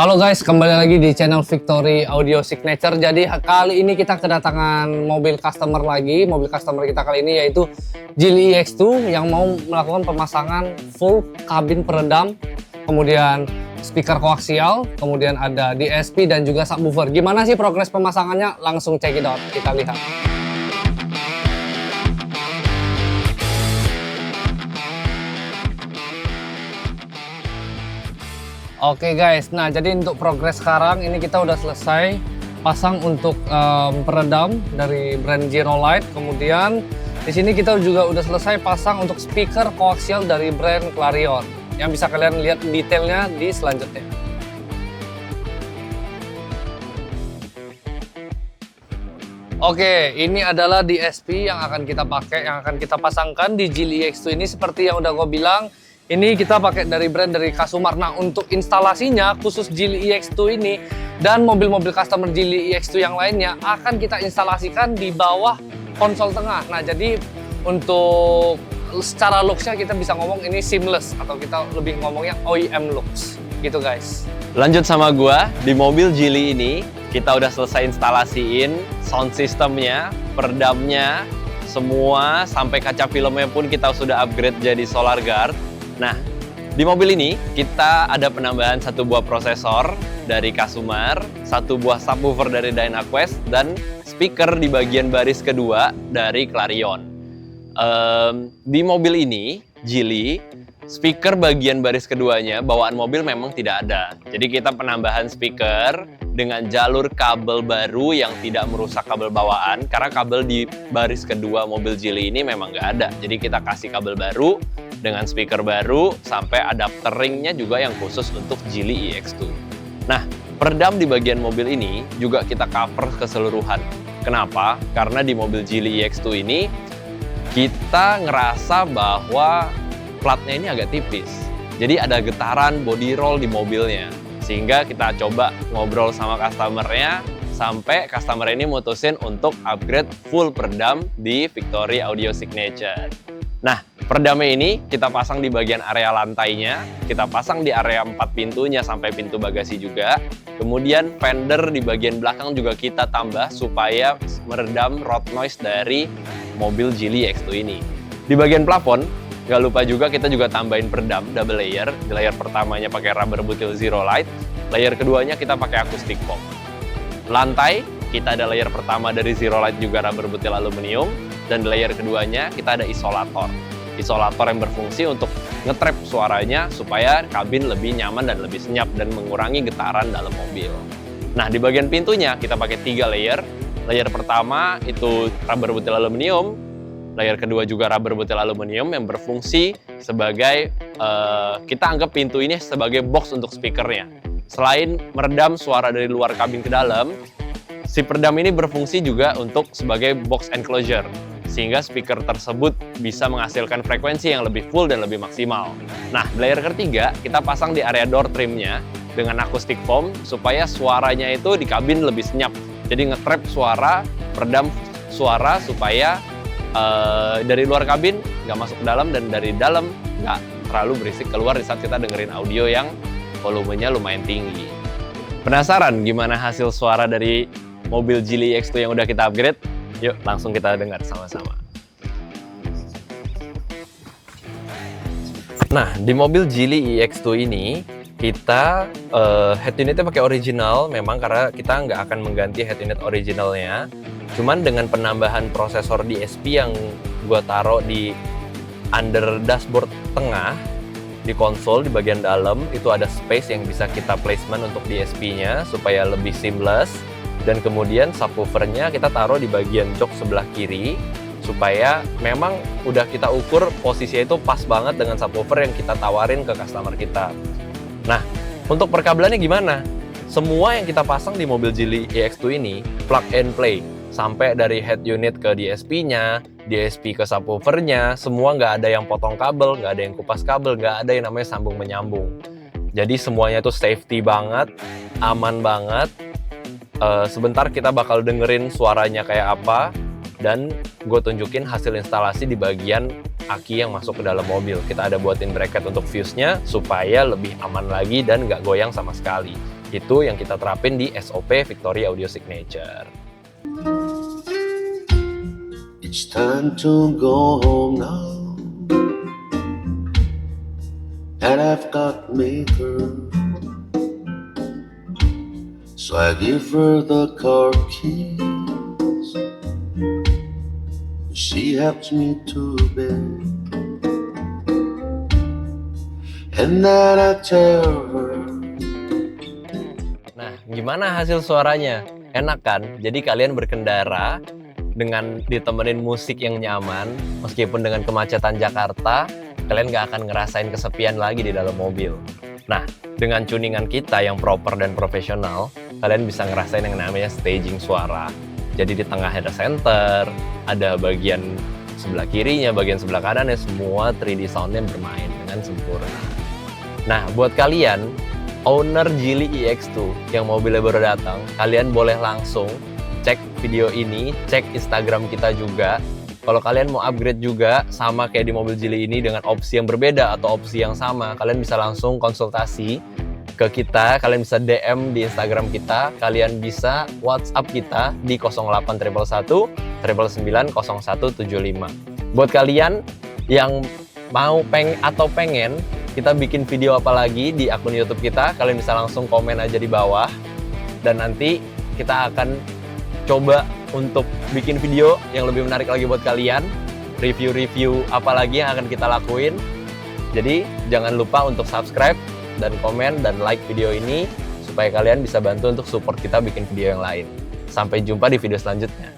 Halo guys, kembali lagi di channel Victory Audio Signature. Jadi kali ini kita kedatangan mobil customer lagi. Mobil customer kita kali ini yaitu Geely EX2 yang mau melakukan pemasangan full kabin peredam, kemudian speaker koaksial, kemudian ada DSP dan juga subwoofer. Gimana sih progres pemasangannya? Langsung check it out, kita lihat. Oke guys, nah jadi untuk progres sekarang ini kita udah selesai pasang untuk peredam dari brand Zero-Light. Kemudian di sini kita juga udah selesai pasang untuk speaker koaksial dari brand Clarion. Yang bisa kalian lihat detailnya di selanjutnya. Oke, ini adalah DSP yang akan kita pakai, yang akan kita pasangkan di Geely EX2 ini. Seperti yang udah gue bilang, ini kita pakai dari brand dari Kasumar. Nah, untuk instalasinya khusus Geely EX2 ini dan mobil-mobil customer Geely EX2 yang lainnya akan kita instalasikan di bawah konsol tengah. Nah, jadi untuk secara looks-nya kita bisa ngomong ini seamless atau kita lebih ngomongnya OEM looks gitu guys. Lanjut sama gua, di mobil Geely ini kita udah selesai instalasiin sound systemnya, peredamnya, semua sampai kaca filmnya pun kita sudah upgrade jadi Solar Guard. Nah, di mobil ini kita ada penambahan satu buah prosesor dari Kasumar, satu buah subwoofer dari Dynaquest, dan speaker di bagian baris kedua dari Clarion. Di mobil ini, Geely, speaker bagian baris keduanya bawaan mobil memang tidak ada. Jadi kita penambahan speaker dengan jalur kabel baru yang tidak merusak kabel bawaan, karena kabel di baris kedua mobil Geely ini memang nggak ada. Jadi kita kasih kabel baru dengan speaker baru sampai adapter ringnya juga yang khusus untuk Geely EX2. Nah, peredam di bagian mobil ini juga kita cover keseluruhan. Kenapa? Karena di mobil Geely EX2 ini kita ngerasa bahwa platnya ini agak tipis. Jadi ada getaran body roll di mobilnya. Sehingga kita coba ngobrol sama customer-nya sampai customer ini mutusin untuk upgrade full peredam di Victory Audio Signature. Nah, peredamnya ini kita pasang di bagian area lantainya, kita pasang di area 4 pintunya sampai pintu bagasi juga. Kemudian fender di bagian belakang juga kita tambah supaya meredam road noise dari mobil Geely EX2 ini. Di bagian plafon, nggak lupa juga kita juga tambahin peredam double layer. Di layer pertamanya pakai rubber butyl Zero-Light, layer keduanya kita pakai acoustic foam. Lantai, kita ada layer pertama dari Zero-Light juga rubber butyl aluminium, dan di layer keduanya kita ada isolator. Isolator yang berfungsi untuk ngetrap suaranya supaya kabin lebih nyaman dan lebih senyap dan mengurangi getaran dalam mobil. Nah, di bagian pintunya kita pakai 3 layer. Layer pertama itu rubber butyl aluminium, layer kedua juga rubber butyl aluminium yang berfungsi sebagai, kita anggap pintu ini sebagai box untuk speakernya. Selain meredam suara dari luar kabin ke dalam, si peredam ini berfungsi juga untuk sebagai box enclosure, sehingga speaker tersebut bisa menghasilkan frekuensi yang lebih full dan lebih maksimal. Nah, layer ketiga kita pasang di area door trimnya dengan acoustic foam supaya suaranya itu di kabin lebih senyap. Jadi nge-trap suara, peredam suara supaya dari luar kabin nggak masuk ke dalam dan dari dalam nggak terlalu berisik keluar di saat kita dengerin audio yang volumenya lumayan tinggi. Penasaran gimana hasil suara dari mobil Geely EX2 yang udah kita upgrade? Yuk langsung kita dengar sama-sama. Nah, di mobil Geely EX2 ini kita head unitnya pakai original memang karena kita nggak akan mengganti head unit originalnya. Cuman dengan penambahan prosesor DSP yang gue taruh di under dashboard tengah di konsol di bagian dalam, itu ada space yang bisa kita placement untuk DSP-nya supaya lebih seamless. Dan kemudian subwoofernya kita taruh di bagian jok sebelah kiri supaya memang udah kita ukur posisinya itu pas banget dengan subwoofer yang kita tawarin ke customer kita. Nah, untuk perkabelannya gimana? Semua yang kita pasang di mobil Geely EX2 ini plug and play. Sampai dari head unit ke DSP-nya, DSP ke subwoofernya, semua nggak ada yang potong kabel, nggak ada yang kupas kabel, nggak ada yang namanya sambung menyambung. Jadi semuanya itu safety banget, aman banget. Sebentar kita bakal dengerin suaranya kayak apa, dan gue tunjukin hasil instalasi di bagian aki yang masuk ke dalam mobil. Kita ada buatin bracket untuk fuse-nya supaya lebih aman lagi dan nggak goyang sama sekali. Itu yang kita terapin di SOP Victory Audio Signature. It's time to go home now, and I've got maker, so I give her the car keys. She helps me to bed, and then I tell her. Nah, gimana hasil suaranya? Enak kan? Jadi kalian berkendara dengan ditemenin musik yang nyaman, meskipun dengan kemacetan Jakarta, kalian gak akan ngerasain kesepian lagi di dalam mobil. Nah, dengan tuningan kita yang proper dan profesional, kalian bisa ngerasain yang namanya staging suara. Jadi di tengah ada center, ada bagian sebelah kirinya, bagian sebelah kanannya, semua 3D sound-nya bermain dengan sempurna. Nah, buat kalian, owner Geely EX2 yang mobilnya baru datang, kalian boleh langsung cek video ini, cek Instagram kita juga. Kalau kalian mau upgrade juga, sama kayak di mobil Geely ini dengan opsi yang berbeda atau opsi yang sama, kalian bisa langsung konsultasi ke kita, kalian bisa DM di Instagram kita, kalian bisa WhatsApp kita di 08111 999 0175. Buat kalian yang mau pengen kita bikin video apa lagi di akun YouTube kita, kalian bisa langsung komen aja di bawah, dan nanti kita akan coba untuk bikin video yang lebih menarik lagi buat kalian, review-review apa lagi yang akan kita lakuin. Jadi jangan lupa untuk subscribe dan komen dan like video ini supaya kalian bisa bantu untuk support kita bikin video yang lain. Sampai jumpa di video selanjutnya.